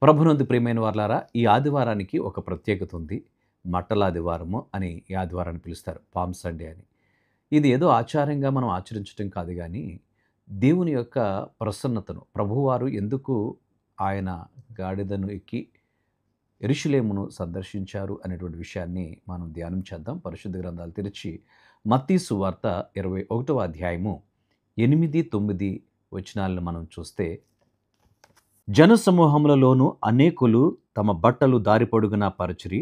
ప్రభునందు ప్రియమైన వారలారా, ఈ ఆదివారానికి ఒక ప్రత్యేకత ఉంది. మట్టల ఆదివారము అని ఈ ఆదివారాన్ని పిలుస్తారు. పామ్ సండే అని. ఇది ఏదో ఆచారంగా మనం ఆచరించటం కాదు గానీ, దేవుని యొక్క ప్రసన్నతను ప్రభువారు ఎందుకు ఆయన గాడిదను ఎక్కి యెరూషలేమును సందర్శించారు అనేటువంటి విషయాన్ని మనం ధ్యానం చేద్దాం. పరిశుద్ధ గ్రంథాలు తెరిచి మత్తయి సువార్త 21వ అధ్యాయము 8, 9 వచనాలను మనం చూస్తే, జనసమూహములలోను అనేకులు తమ బట్టలు దారి పొడుగునా పరచిరి,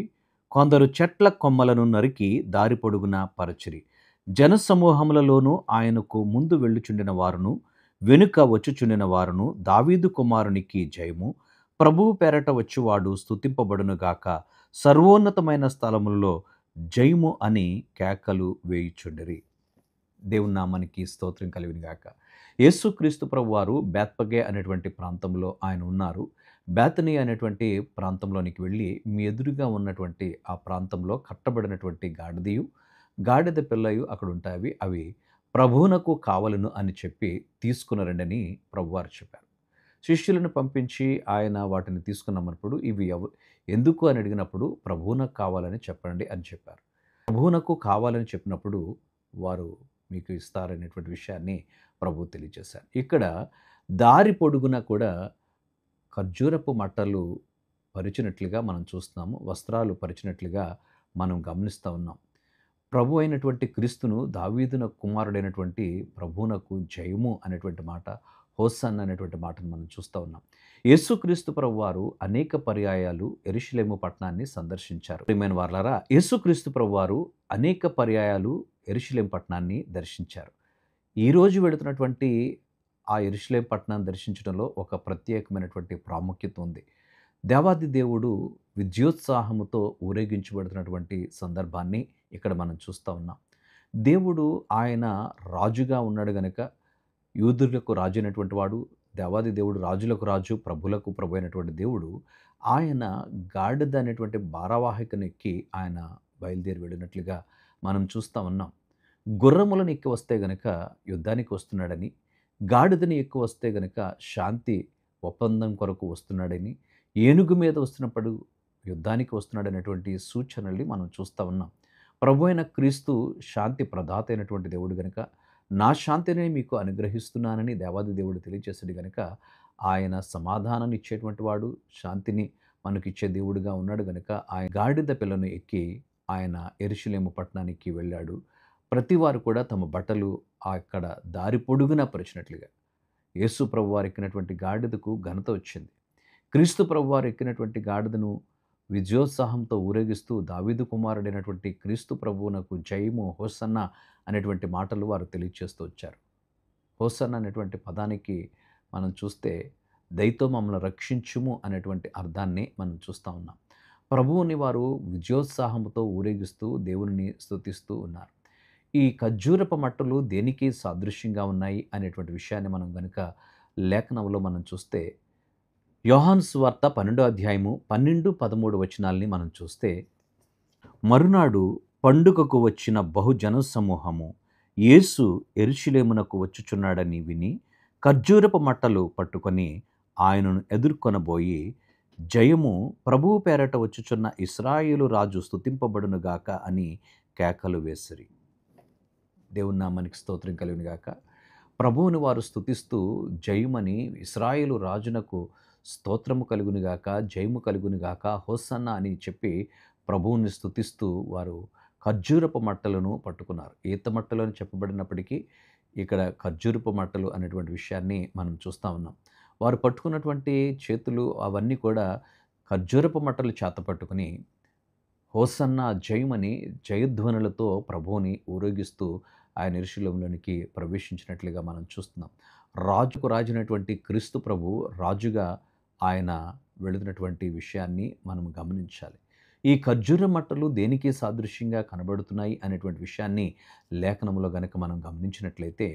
కొందరు చెట్ల కొమ్మలను నరికి దారి పొడుగునా పరచిరి. జనసమూహములలోను ఆయనకు ముందు వెళ్ళుచుండిన వారును వెనుక వచ్చుచుండిన వారును, దావీదు కుమారునికి జయము, ప్రభువు పేరట వచ్చువాడు స్తుతింపబడునుగాక, సర్వోన్నతమైన స్థలములలో జయము అని కేకలు వేయుచుండిరి. దేవుని నామానికి స్తోత్రం కలుగును గాక. యేసుక్రీస్తు ప్రభువారు బేత్పగే అనేటువంటి ప్రాంతంలో ఆయన ఉన్నారు. బేతనీ అనేటువంటి ప్రాంతంలోనికి వెళ్ళి మీ ఎదురుగా ఉన్నటువంటి ఆ ప్రాంతంలో కట్టబడినటువంటి గాడిదయు, గాడిద పిల్లయు అక్కడ ఉంటాయి. అవి ప్రభువునకు కావలను అని చెప్పి తీసుకుని రండని ప్రభువారు చెప్పారు. శిష్యులను పంపించి ఆయన వాటిని తీసుకున్నప్పుడు ఇవి ఎందుకు అని అడిగినప్పుడు ప్రభువునకు కావాలని చెప్పండి అని చెప్పారు. ప్రభువునకు కావాలని చెప్పినప్పుడు వారు మీకు ఇస్తారనేటువంటి విషయాన్ని ప్రభువు తెలియజేశారు. ఇక్కడ దారి పొడుగున కూడా ఖర్జూరపు మట్టలు పరిచినట్లుగా మనం చూస్తున్నాము. వస్త్రాలు పరిచినట్లుగా మనం గమనిస్తూ ఉన్నాం. ప్రభు అయినటువంటి క్రీస్తును, దావీదున కుమారుడైనటువంటి ప్రభువునకు జయము అనేటువంటి మాట, హోసన్న అనేటువంటి మాటను మనం చూస్తూ ఉన్నాం. యేసుక్రీస్తు ప్రభువారు అనేక పర్యాయాలు యెరూషలేము పట్టణాన్ని సందర్శించారు. ప్రియమైన వారలారా, యేసుక్రీస్తు ప్రభువారు అనేక పర్యాయాలు యెరూషలేము పట్టణాన్ని దర్శించారు. ఈరోజు వెళుతున్నటువంటి ఆ యెరూషలేము పట్టణాన్ని దర్శించడంలో ఒక ప్రత్యేకమైనటువంటి ప్రాముఖ్యత ఉంది. దేవాది దేవుడు విద్యోత్సాహముతో ఊరేగించబడుతున్నటువంటి సందర్భాన్ని ఇక్కడ మనం చూస్తూ ఉన్నాం. దేవుడు ఆయన రాజుగా ఉన్నాడు గనుక, యూదులకు రాజు అయినటువంటి వాడు, దేవాది దేవుడు రాజులకు రాజు, ప్రభులకు ప్రభు అయినటువంటి దేవుడు, ఆయన గాడిద అనేటువంటి భారవాహికను ఎక్కి ఆయన బయలుదేరి వెళ్ళినట్లుగా మనం చూస్తూ ఉన్నాం. గుర్రములను ఎక్కి వస్తే గనక యుద్ధానికి వస్తున్నాడని, గాడిదని ఎక్కువ వస్తే గనక శాంతి ఒప్పందం కొరకు వస్తున్నాడని, ఏనుగు మీద వస్తున్నప్పుడు యుద్ధానికి వస్తున్నాడనేటువంటి సూచనల్ని మనం చూస్తూ ఉన్నాం. ప్రభు అయిన క్రీస్తు శాంతి ప్రదాత అయినటువంటి దేవుడు గనుక, నా శాంతిని మీకు అనుగ్రహిస్తున్నానని దేవాది దేవుడు తెలియజేసాడు గనుక, ఆయన సమాధానాన్ని ఇచ్చేటువంటి వాడు, శాంతిని మనకిచ్చే దేవుడుగా ఉన్నాడు గనుక, ఆయన గాడిద పిల్లను ఎక్కి ఆయన యెరూషలేము పట్టణానికి వెళ్ళాడు. ప్రతివారు కూడా తమ బట్టలు అక్కడ దారి పొడుగునా పరిచినట్లుగా, యేసు ప్రభువారు ఎక్కినటువంటి గాడిదకు ఘనత వచ్చింది. క్రీస్తు ప్రభువారు ఎక్కినటువంటి గాడిదను విజయోత్సాహంతో ఊరేగిస్తూ దావీదు కుమారుడైనటువంటి క్రీస్తు ప్రభువునకు జయము, హోసన్న అనేటువంటి మాటలు వారు తెలియజేస్తూ వచ్చారు. హోసన్న అనేటువంటి పదానికి మనం చూస్తే దయతో మమ్మల్ని రక్షించుము అనేటువంటి అర్థాన్ని మనం చూస్తూ ఉన్నాం. ప్రభువుని వారు విజయోత్సాహంతో ఊరేగిస్తూ దేవునిని స్తుతిస్తూ ఉన్నారు. ఈ ఖర్జూరపు మట్టలు దేనికి సాదృశ్యంగా ఉన్నాయి అనేటువంటి విషయాన్ని మనం గనుక లేఖనంలో మనం చూస్తే, యోహాను సువార్త 12వ అధ్యాయము 12, 13 వచనాల్ని మనం చూస్తే, మరునాడు పండుగకు వచ్చిన బహుజన సమూహము యేసు యెరూషలేమునకు వచ్చుచున్నాడని విని ఖర్జూరపు మట్టలు పట్టుకొని ఆయనను ఎదుర్కొనబోయి, జయము, ప్రభువు పేరట వచ్చుచున్న ఇశ్రాయేలు రాజు స్తుతింపబడునుగాక అని కేకలు వేసిరి. దేవుని నామానికి స్తోత్రం కలుగును గాక. ప్రభువుని వారు స్తుతిస్తూ జయమని, ఇశ్రాయేలు రాజునకు స్తోత్రము కలుగును గాక, జయము కలుగును గాక, హోసన్న అని చెప్పి ప్రభువుని స్తుతిస్తూ వారు ఖర్జూరపు మట్టలను పట్టుకున్నారు. ఈత మట్టలు అని చెప్పబడినప్పటికీ ఇక్కడ ఖర్జూరపు మట్టలు అనేటువంటి విషయాన్ని మనం చూస్తూ ఉన్నాం. వారు పట్టుకున్నటువంటి చేతులు అవన్నీ కూడా ఖర్జూరపు మట్టలు చేత పట్టుకుని హోసన్న జయమని జయధ్వనులతో ప్రభువుని ఊరేగిస్తూ ఆయన యెరూషలేములోనికి ప్రవేశించినట్లుగా మనం చూస్తున్నాం. రాజుకు రాజైనటువంటి క్రీస్తు ప్రభు రాజుగా ఆయన వెళుతున్నటువంటి విషయాన్ని మనం గమనించాలి. ఈ ఖర్జూర మట్టలు దేనికి సాదృశ్యంగా కనబడుతున్నాయి అనేటువంటి విషయాన్ని లేఖనంలో గనక మనం గమనించినట్లయితే,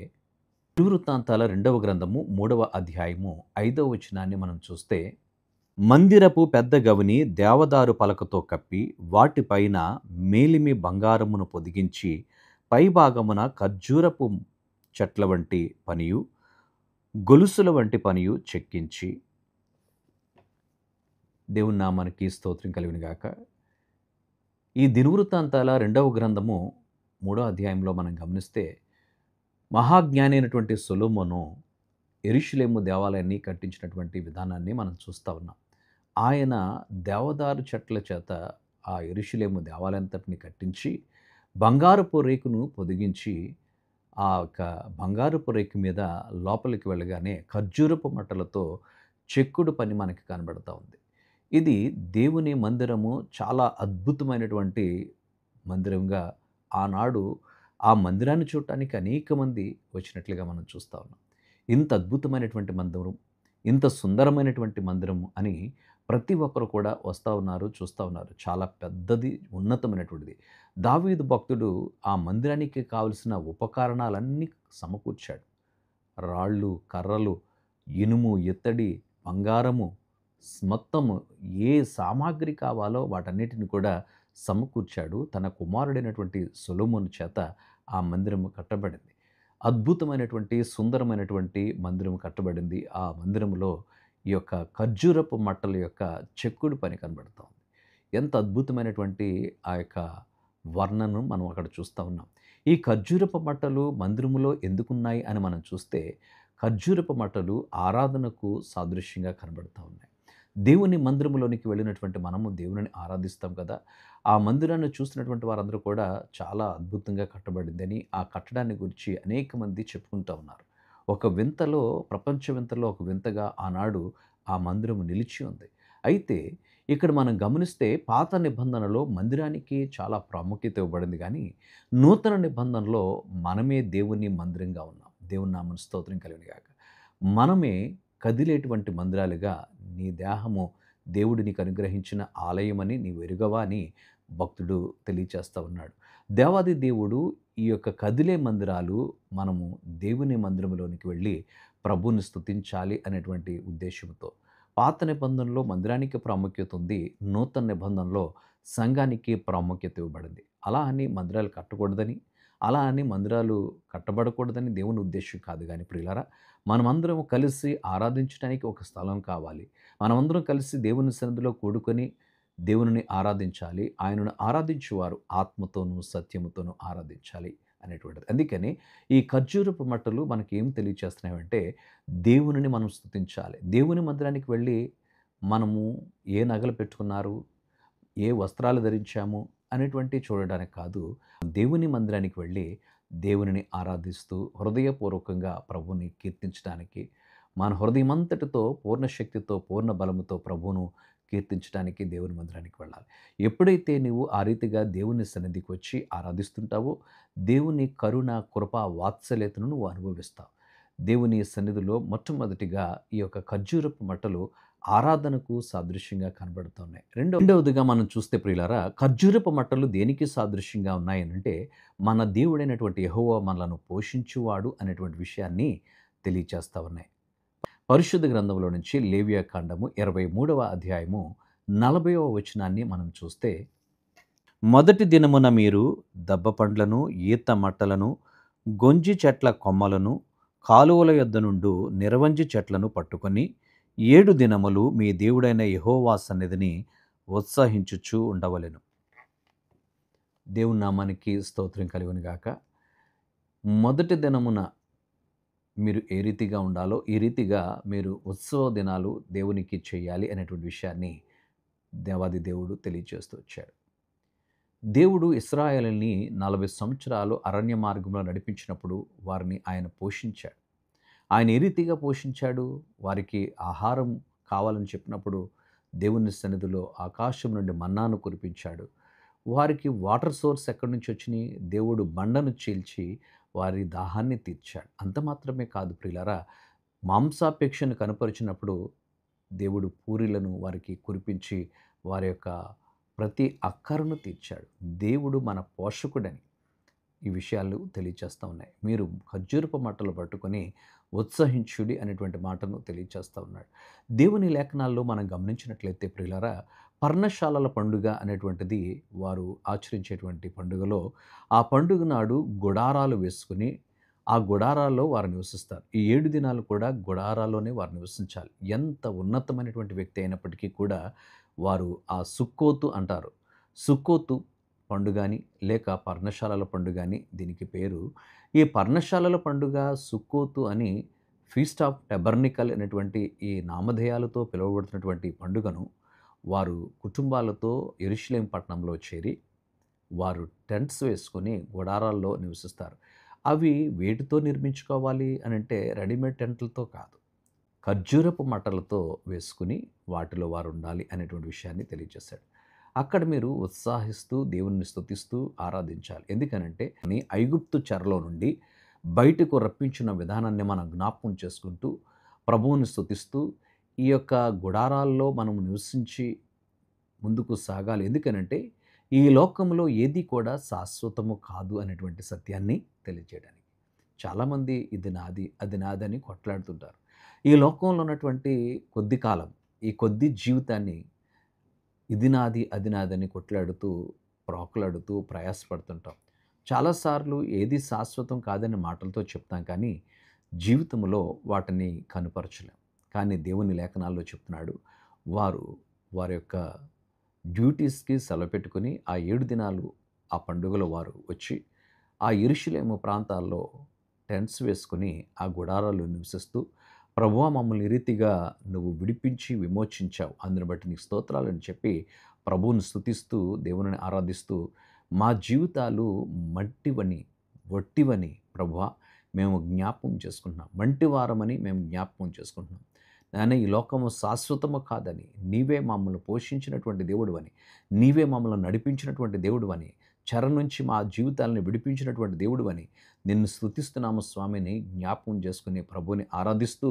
వృత్తాంతాల 2వ గ్రంథము 3వ అధ్యాయము 5వ వచనాన్ని మనం చూస్తే, మందిరపు పెద్ద గవిని దేవదారు పలకతో కప్పి వాటిపైన మేలిమి బంగారమును పొదిగించి పైభాగమున ఖర్జూరపు చెట్ల వంటి పనియు, గొలుసుల వంటి పనియు చెక్కించి దేవుని నామానికి స్తోత్రం కలుగును గాక. ఈ దినవృత్తాంతాల రెండవ గ్రంథము 3వ అధ్యాయంలో మనం గమనిస్తే, మహాజ్ఞాని అయినటువంటి సొలొమోను యెరూషలేము దేవాలయాన్ని కట్టించినటువంటి విధానాన్ని మనం చూస్తా ఉన్నాం. ఆయన దేవదారు చెట్ల చేత ఆ యెరూషలేము దేవాలయంతటిని కట్టించి, బంగారపు రేకును పొదిగించి, ఆ యొక్క బంగారపు రేకు మీద లోపలికి వెళ్ళగానే ఖర్జూరపు మట్టలతో చెక్కుడు పని మనకి కనబడతా ఉంది. ఇది దేవుని మందిరము, చాలా అద్భుతమైనటువంటి మందిరంగా ఆనాడు ఆ మందిరాన్ని చూడటానికి అనేక మంది వచ్చినట్లుగా మనం చూస్తా ఉన్నాం. ఇంత అద్భుతమైనటువంటి మందిరం, ఇంత సుందరమైనటువంటి మందిరము అని ప్రతి ఒక్కరు కూడా వస్తా ఉన్నారు, చూస్తా ఉన్నారు. చాలా పెద్దది, ఉన్నతమైనటువంటిది. దావీదు భక్తుడు ఆ మందిరానికి కావలసిన ఉపకరణాలన్నీ సమకూర్చాడు. రాళ్ళు, కర్రలు, ఇనుము, ఇత్తడి, బంగారము, మొత్తము ఏ సామాగ్రి కావాలో వాటన్నిటిని కూడా సమకూర్చాడు. తన కుమారుడైనటువంటి సొలొమోను చేత ఆ మందిరము కట్టబడింది. అద్భుతమైనటువంటి, సుందరమైనటువంటి మందిరం కట్టబడింది. ఆ మందిరములో ఈ యొక్క ఖర్జూరపు మట్టల యొక్క చెక్కుడు పని కనబడతా ఉంది. ఎంత అద్భుతమైనటువంటి ఆ యొక్క వర్ణను మనం అక్కడ చూస్తా ఉన్నాం. ఈ ఖర్జూరపు మట్టలు మందిరములో ఎందుకున్నాయి అని మనం చూస్తే, ఖర్జూరపు మట్టలు ఆరాధనకు సాదృశ్యంగా కనబడతా ఉన్నాయి. దేవుని మందిరములోనికి వెళ్ళినటువంటి మనము దేవునిని ఆరాధిస్తాం కదా! ఆ మందిరాన్ని చూసినటువంటి వారందరూ కూడా చాలా అద్భుతంగా కట్టబడిందని, ఆ కట్టడాన్ని గురించి అనేక మంది చెప్పుకుంటా ఉన్నారు. ఒక వింతలో, ప్రపంచ వింతలో ఒక వింతగా ఆనాడు ఆ మందిరము నిలిచి ఉంది. అయితే ఇక్కడ మనం గమనిస్తే, పాత నిబంధనలో మందిరానికి చాలా ప్రాముఖ్యత ఇవ్వబడింది గానీ, నూతన నిబంధనలో మనమే దేవుని మందిరంగా ఉన్నాం. దేవుని నామమున స్తోత్రం కలుగును గాక. మనమే కదిలేటువంటి మందిరాలుగా, నీ దేహము దేవుడు నీకు అనుగ్రహించిన ఆలయమని నీవు ఎరుగవా అని భక్తుడు తెలియచేస్తా ఉన్నాడు. దేవాది దేవుడు ఈ యొక్క కదిలే మందిరాలు, మనము దేవుని మందిరములోనికి వెళ్ళి ప్రభువుని స్తుతించాలి అనేటువంటి ఉద్దేశంతో. పాత నిబంధనలో మందిరానికి ప్రాముఖ్యత ఉంది. నూతన నిబంధనలో సంఘానికి ప్రాముఖ్యత ఇవ్వబడింది. అలా అని మందిరాలు కట్టకూడదని, అలా అని మందిరాలు కట్టబడకూడదని దేవుని ఉద్దేశం కాదు గానీ ప్రియులారా, మనమందరం కలిసి ఆరాధించడానికి ఒక స్థలం కావాలి. మనమందరం కలిసి దేవుని సన్నిధిలో కూడుకొని దేవునిని ఆరాధించాలి. ఆయనను ఆరాధించువారు ఆత్మతోనూ, సత్యముతోనూ ఆరాధించాలి అనేటువంటిది. అందుకని ఈ ఖర్జూరపు మట్టలు మనకేం తెలియచేస్తున్నాయంటే, దేవునిని మనం స్తుతించాలి. దేవుని మందిరానికి వెళ్ళి మనము ఏ నగలు పెట్టుకున్నారు, ఏ వస్త్రాలు ధరించాము అనేటువంటివి చూడడానికి కాదు. దేవుని మందిరానికి వెళ్ళి దేవునిని ఆరాధిస్తూ హృదయపూర్వకంగా ప్రభువుని కీర్తించడానికి, మన హృదయమంతటితో, పూర్ణ శక్తితో, పూర్ణ బలముతో ప్రభువును కీర్తించడానికి దేవుని మందిరానికి వెళ్ళాలి. ఎప్పుడైతే నీవు ఆ రీతిగా దేవుని సన్నిధికి వచ్చి ఆరాధిస్తుంటావో, దేవుని కరుణ, కృప, వాత్సల్యతను నువ్వు అనుభవిస్తావు. దేవుని సన్నిధిలో మొట్టమొదటిగా ఈ యొక్క ఖర్జూరపు మట్టలు ఆరాధనకు సాదృశ్యంగా కనబడుతున్నాయి. రెండవదిగా మనం చూస్తే ప్రియులారా, ఖర్జూరపు మట్టలు దేనికి సాదృశ్యంగా ఉన్నాయనంటే, మన దేవుడైనటువంటి యెహోవా మనలను పోషించువాడు అనేటువంటి విషయాన్ని తెలియచేస్తా ఉన్నాయి. పరిశుద్ధ గ్రంథంలో నుంచి లేవియా కాండము 23వ అధ్యాయము 40వ వచనాన్ని మనం చూస్తే, మొదటి దినమున మీరు దబ్బ పండ్లను, ఈత మట్టలను, గొంజి చెట్ల కొమ్మలను, కాలువల యొద్ద నుండు నిరవంజి చెట్లను పట్టుకొని 7 దినములు మీ దేవుడైన యెహోవా సన్నిధిని ఉత్సహించుచు ఉండవలెను. దేవుని నామానికి స్తోత్రం కలుగును గాక. మొదటి దినమున మీరు ఏ రీతిగా ఉండాలో, ఈ రీతిగా మీరు ఉత్సవ దినాలు దేవునికి చేయాలి అనేటువంటి విషయాన్ని దేవాది దేవుడు తెలియజేస్తూ వచ్చాడు. దేవుడు ఇశ్రాయేలుని 40 సంవత్సరాలు అరణ్య మార్గంలో నడిపించినప్పుడు వారిని ఆయన పోషించాడు. ఆయన ఏ రీతిగా పోషించాడు? వారికి ఆహారం కావాలని చెప్పినప్పుడు దేవుని సన్నిధిలో ఆకాశం నుండి మన్నాను కురిపించాడు. వారికి వాటర్ సోర్స్ ఎక్కడి నుంచి వచ్చినాయి? దేవుడు బండను చీల్చి వారి దాహాన్ని తీర్చాడు. అంత మాత్రమే కాదు ప్రియులారా, మాంసాపేక్షను కనపరిచినప్పుడు దేవుడు పూరీలను వారికి కురిపించి వారి యొక్క ప్రతి అక్కరను తీర్చాడు. దేవుడు మన పోషకుడని ఈ విషయాలు తెలియచేస్తూ ఉన్నాయి. మీరు ఖర్జూరపు మట్టలు పట్టుకొని ఉత్సహించుడి అనేటువంటి మాటను తెలియచేస్తూ ఉన్నాడు. దేవుని లేఖనాల్లో మనం గమనించినట్లయితే ప్రియులారా, పర్ణశాలల పండుగ అనేటువంటిది వారు ఆచరించేటువంటి పండుగలో, ఆ పండుగ నాడు గుడారాలు వేసుకుని ఆ గుడారాల్లో వారు నివసిస్తారు. ఈ 7 దినాలు కూడా గుడారాల్లోనే వారు నివసించాలి. ఎంత ఉన్నతమైనటువంటి వ్యక్తి అయినప్పటికీ కూడా వారు ఆ సుక్కోతు అంటారు. సుక్కోతు పండుగని లేక పర్ణశాలల పండుగని దీనికి పేరు. ఈ పర్ణశాలల పండుగ, సుక్కోతు అని ఫీస్ట్ ఆఫ్ టెబర్నికల్ అనేటువంటి ఈ నామధేయాలతో పిలువబడుతున్నటువంటి ఈ పండుగను వారు కుటుంబాలతో యెరూషలేము పట్టణంలో చేరి వారు టెంట్స్ వేసుకొని గుడారాల్లో నివసిస్తారు. అవి వేటితో నిర్మించుకోవాలి అనంటే రెడీమేడ్ టెంట్లతో కాదు. ఖర్జూరపు మట్టలతో వేసుకుని వాటిలో వారు ఉండాలి అనేటువంటి విషయాన్ని తెలియజేశాడు. అక్కడ మీరు ఉత్సాహిస్తూ దేవుణ్ణి స్తుతిస్తూ ఆరాధించాలి. ఎందుకనంటే ఐగుప్తు చెరలో నుండి బయటకు రప్పించిన విధానాన్ని మనం జ్ఞాపకం చేసుకుంటూ ప్రభువుని స్తుతిస్తూ ఈ యొక్క గుడారాల్లో మనం నివసించి ముందుకు సాగాలి. ఎందుకనంటే ఈ లోకంలో ఏది కూడా శాశ్వతము కాదు అనేటువంటి సత్యాన్ని తెలియజేయడానికి. చాలామంది ఇది నాది, అది నాదని కొట్లాడుతుంటారు. ఈ లోకంలో ఉన్నటువంటి కొద్ది కాలం, ఈ కొద్ది జీవితాన్ని ఇది నాది, అది నాదని కొట్లాడుతూ, ప్రాకులాడుతూ ప్రయాసపడుతుంటాం. చాలాసార్లు ఏది శాశ్వతం కాదని మాటలతో చెప్తాం కానీ, జీవితంలో వాటిని కనుపరచలేం. కానీ దేవుని లేఖనాల్లో చెప్తున్నాడు, వారి యొక్క డ్యూటీస్‌కి సెలవు పెట్టుకొని ఆ 7 దినాలు ఆ పండుగలో వారు వచ్చి, ఆ యెరూషలేము ప్రాంతాల్లో టెంట్స్ వేసుకొని ఆ గుడారాల్లో నివసిస్తూ, ప్రభువా మమ్మల్ని ఈ రీతిగా నువ్వు విడిపించి విమోచించావు. అందుని బట్టి నీకు స్తోత్రాలని చెప్పి ప్రభువుని స్తుతిస్తూ, దేవునిని ఆరాధిస్తూ, మా జీవితాలు మట్టివని, వట్టివని ప్రభువా మేము జ్ఞాపకం చేసుకుంటున్నాం. మంటివారమని మేము జ్ఞాపకం చేసుకుంటున్నాం. నాయన ఈ లోకము శాశ్వతము కాదని, నీవే మమ్మల్ని పోషించినటువంటి దేవుడివని, నీవే మమ్మల్ని నడిపించినటువంటి దేవుడివని, చెర నుంచి మా జీవితాలను విడిపించినటువంటి దేవుడివని నిన్ను స్తుతిస్తున్నాము స్వామిని జ్ఞాపకం చేసుకుని ప్రభువుని ఆరాధిస్తూ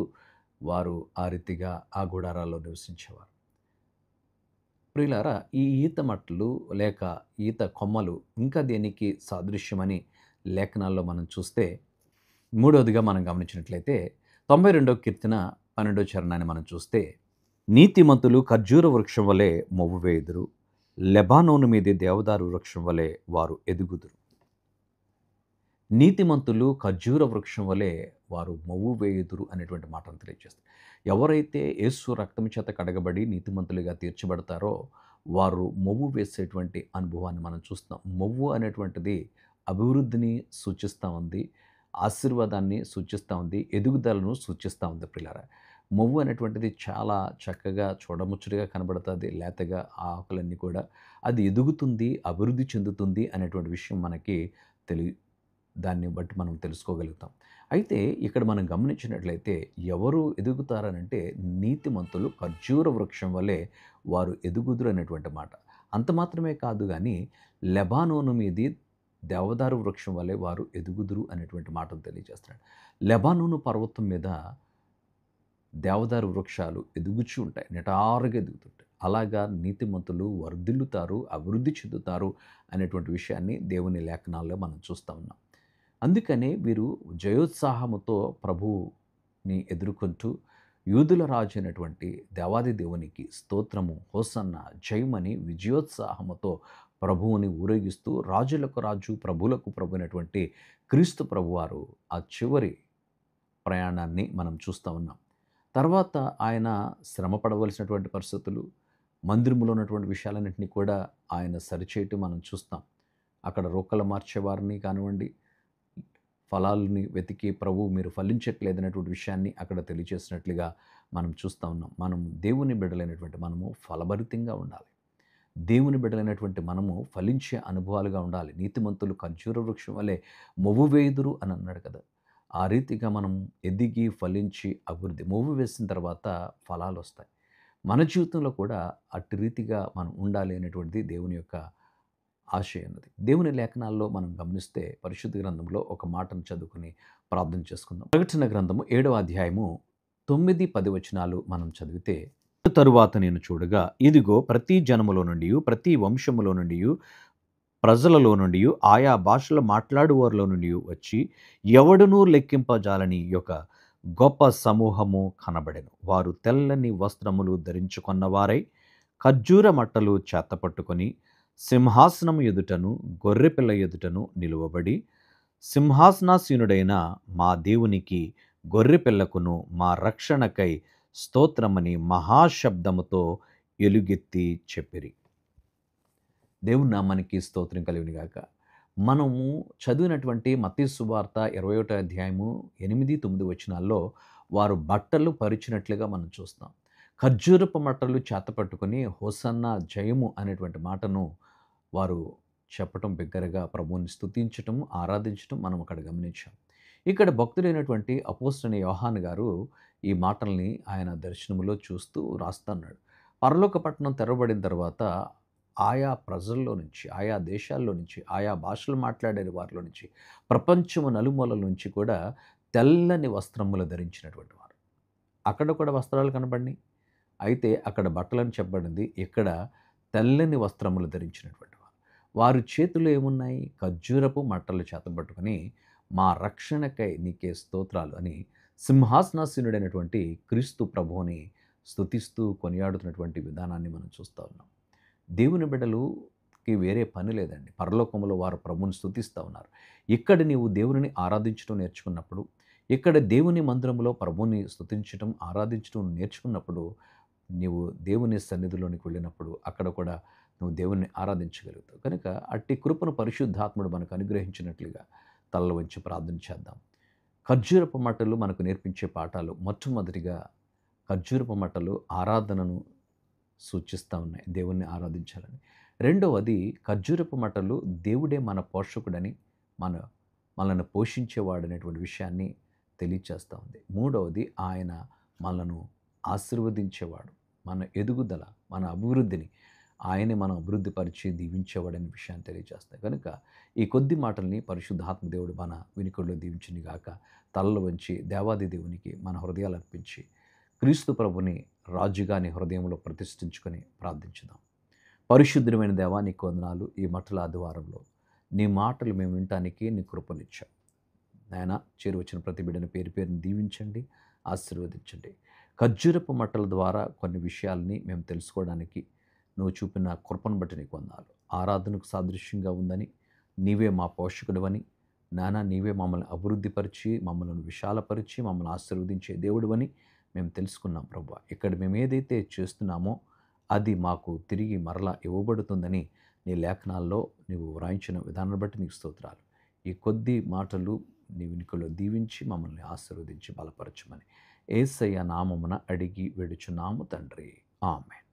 వారు ఆ రీతిగా ఆ గుడారాల్లో నివసించేవారు. ప్రియులారా, ఈ ఈత మట్టలు లేక ఈత కొమ్మలు ఇంకా దేనికి సాదృశ్యమని లేఖనాల్లో మనం చూస్తే, మూడవదిగా మనం గమనించినట్లయితే 92వ కీర్తన 12వ చరణాన్ని మనం చూస్తే, నీతిమంతులు ఖర్జూర వృక్షం వలె మొవ్వు వేయుదురు, లెబానోను మీది దేవదారు వృక్షం వలె వారు ఎదుగుదురు. నీతిమంతులు ఖర్జూర వృక్షం వలె వారు మొవ్వు వేయుదురు అనేటువంటి మాటను తెలియజేస్తారు. ఎవరైతే యేసు రక్తం చేత కడగబడి నీతిమంతులుగా తీర్చబడతారో వారు మొవ్వు వేసేటువంటి అనుభవాన్ని మనం చూస్తాం. మొవ్వు అనేటువంటిది అభివృద్ధిని సూచిస్తూ ఉంది, ఆశీర్వాదాన్ని సూచిస్తూ ఉంది, ఎదుగుదలను సూచిస్తూ ఉంది ప్రియులారా. మొవ్వు అనేటువంటిది చాలా చక్కగా చూడముచ్చటగా కనబడుతుంది. లేతగా ఆ ఆకులన్నీ కూడా అది ఎదుగుతుంది, అభివృద్ధి చెందుతుంది అనేటువంటి విషయం మనకి దాన్ని బట్టి మనం తెలుసుకోగలుగుతాం. అయితే ఇక్కడ మనం గమనించినట్లయితే ఎవరు ఎదుగుతారనంటే నీతిమంతులు ఖర్జూర వృక్షం వలె వారు ఎదుగుదురు అనేటువంటి మాట. అంత మాత్రమే కాదు కానీ లెబానోను మీది దేవదారు వృక్షం వలె వారు ఎదుగుదురు అనేటువంటి మాటను తెలియజేస్తున్నాడు. లెబానోను పర్వతం మీద దేవదారు వృక్షాలు ఎదుగుచూ ఉంటాయి, నిటారుగా ఎదుగుతుంటాయి. అలాగా నీతిమంతులు వర్ధిల్లుతారు, అభివృద్ధి చెందుతారు అనేటువంటి విషయాన్ని దేవుని లేఖనాల్లో మనం చూస్తూ ఉన్నాం. అందుకనే వీరు జయోత్సాహముతో ప్రభువుని ఎదుర్కొంటూ యూదుల రాజు అయినటువంటి దేవాది దేవునికి స్తోత్రము, హోసన్న, జయమని విజయోత్సాహముతో ప్రభువుని ఊరేగిస్తూ రాజులకు రాజు, ప్రభువులకు ప్రభు అయినటువంటి క్రీస్తు ప్రభువారు ఆ చివరి ప్రయాణాన్ని మనం చూస్తూ ఉన్నాం. తర్వాత ఆయన శ్రమ పడవలసినటువంటి పరిస్థితులు, మందిరములో ఉన్నటువంటి విషయాలన్నింటినీ కూడా ఆయన సరిచేయటం మనం చూస్తాం. అక్కడ రోకలు మార్చేవారిని కానివ్వండి, ఫలాలని వెతికి ప్రభు మీరు ఫలించట్లేదనేటువంటి విషయాన్ని అక్కడ తెలియజేసినట్లుగా మనం చూస్తూ ఉన్నాం. మనం దేవుని బిడ్డలైనటువంటి మనము ఫలభరితంగా ఉండాలి. దేవుని బిడ్డలైనటువంటి మనము ఫలించే అనుభవాలుగా ఉండాలి. నీతిమంతులు ఖర్జూర వృక్షం వలె మొవ్వు వేయుదురు అని అన్నాడు కదా. ఆ రీతిగా మనం ఎదిగి ఫలించి అభివృద్ధి మొవ్వు వేసిన తర్వాత ఫలాలు వస్తాయి. మన జీవితంలో కూడా అట్టి రీతిగా మనం ఉండాలి అనేటువంటిది దేవుని యొక్క ఆశయం అన్నది. దేవుని లేఖనాల్లో మనం గమనిస్తే పరిశుద్ధ గ్రంథంలో ఒక మాటను చదువుకుని ప్రార్థన చేసుకుందాం. ప్రకటన గ్రంథము 7వ అధ్యాయము 9, 10 వచనాలు మనం చదివితే, తరువాత నేను చూడగా ఇదిగో ప్రతి జనములో నుండి, ప్రతి వంశములో నుండి, ప్రజలలో నుండి, ఆయా భాషలు మాట్లాడువారిలో నుండి వచ్చి ఎవడునూ లెక్కింపజాలని యొక్క గొప్ప సమూహము కనబడెను. వారు తెల్లని వస్త్రములు ధరించుకొన్నవారై ఖర్జూర మట్టలు చేతపట్టుకొని సింహాసనం ఎదుటను గొర్రెపిల్ల ఎదుటను నిలువబడి, సింహాసనాసీనుడైన మా దేవునికి గొర్రెపిల్లకును మా రక్షణకై స్తోత్రమని మహాశబ్దముతో ఎలుగెత్తి చెప్పిరి. దేవుని నామానికి స్తోత్రం కలుగును గాక. మనము చదివినటువంటి మత్తయి సువార్త 21వ అధ్యాయము 8, 9 వచనాల్లో వారు బట్టలు పరిచినట్లుగా మనం చూస్తాం. ఖర్జూరపు మట్టలు చేతపట్టుకొని హోసన్నా జయము అనేటువంటి మాటను వారు చెప్పటం బిగ్గరగా ప్రభువుని స్తుతించటం, ఆరాధించటం మనం అక్కడ గమనించాం. ఇక్కడ భక్తుడైనటువంటి అపోస్తలుడైన యోహాను గారు ఈ మాటల్ని ఆయన దర్శనములో చూస్తూ రాస్తన్నాడు. పరలోక పట్టణం తెరవబడిన తర్వాత ఆయా ప్రజల్లో నుంచి, ఆయా దేశాల్లో నుంచి, ఆయా భాషలు మాట్లాడే వారిలో నుంచి, ప్రపంచము నలుమూలల నుంచి కూడా తెల్లని వస్త్రములు ధరించినటువంటి వారు. అక్కడ కూడా వస్త్రాలు కనబడినాయి. అయితే అక్కడ బట్టలని చెప్పబడింది. ఇక్కడ తెల్లని వస్త్రములు ధరించినటువంటి వారు. వారి చేతుల్లో ఏమున్నాయి? ఖర్జూరపు మట్టలు చేతబట్టుకొని మా రక్షణకై నీకే స్తోత్రాలు అని సింహాసనాసీనుడైనటువంటి క్రీస్తు ప్రభువుని స్తుతిస్తూ కొనియాడుతున్నటువంటి విధానాన్ని మనం చూస్తూ ఉన్నాం. దేవుని బిడ్డలుకి వేరే పని లేదండి. పరలోకములో వారు ప్రభువుని స్తుతిస్తూ ఉన్నారు. ఇక్కడ నీవు దేవునిని ఆరాధించడం నేర్చుకున్నప్పుడు, ఇక్కడ దేవుని మందిరంలో ప్రభువుని స్తుతించడం, ఆరాధించడం నేర్చుకున్నప్పుడు, నీవు దేవుని సన్నిధిలోనికి వెళ్ళినప్పుడు అక్కడ కూడా నువ్వు దేవుణ్ణి ఆరాధించగలుగుతావు. కనుక అట్టి కృపను పరిశుద్ధాత్ముడు మనకు అనుగ్రహించినట్లుగా తలలు వంచి ప్రార్థన చేద్దాం. ఖర్జూరపు మట్టలు మనకు నేర్పించే పాఠాలు. మొట్టమొదటిగా ఖర్జూరపు మట్టలు ఆరాధనను సూచిస్తూ ఉన్నాయి, దేవుణ్ణి ఆరాధించాలని. రెండవది ఖర్జూరపు మట్టలు దేవుడే మన పోషకుడని, మనల్ని పోషించేవాడనేటువంటి విషయాన్ని తెలియచేస్తూ ఉంది. మూడవది ఆయన మనలను ఆశీర్వదించేవాడు, మన ఎదుగుదల, మన అభివృద్ధిని ఆయనే మనం అభివృద్ధిపరిచి దీవించేవాడనే విషయాన్ని తెలియజేస్తాయి. కనుక ఈ కొద్ది మాటల్ని పరిశుద్ధాత్మ దేవుడు మన వినికిడిలో దీవించును గాక. తలలు వంచి దేవాది దేవునికి మన హృదయాలు అర్పించి క్రీస్తు ప్రభుని రాజుగా నీ హృదయంలో ప్రతిష్ఠించుకొని ప్రార్థించుదాం. పరిశుద్ధమైన దేవా నీకు వందనాలు. ఈ మట్టల ఆదివారంలో నీ మాటలు మేము వినటానికి నీ కృపనిచ్చాం నాయన. చేరువచ్చిన ప్రతి బిడ్డను పేరు పేరుని దీవించండి, ఆశీర్వదించండి. ఖర్జూరపు మట్టల ద్వారా కొన్ని విషయాల్ని మేము తెలుసుకోవడానికి నువ్వు చూపిన కృపను బట్టి నీకు వందనాలు. ఆరాధనకు సాదృశ్యంగా ఉందని, నీవే మా పోషకుడివని నాన్న, నీవే మమ్మల్ని అభివృద్ధిపరిచి, మమ్మల్ని విశాలపరిచి, మమ్మల్ని ఆశీర్వదించే దేవుడివని మేము తెలుసుకున్నాం ప్రభువా. ఇక్కడ మేము ఏదైతే చేస్తున్నామో అది మాకు తిరిగి మరలా ఇవ్వబడుతుందని నీ లేఖనాల్లో నీవు వ్రాయించిన విధానాన్ని బట్టి నీకు స్తోత్రాలు. ఈ కొద్ది మాటలు నీ వెనుకలో దీవించి మమ్మల్ని ఆశీర్వదించి బలపరచమని యేసయ్య నామమున అడిగి వేడుచున్నాము తండ్రి. ఆమేన్.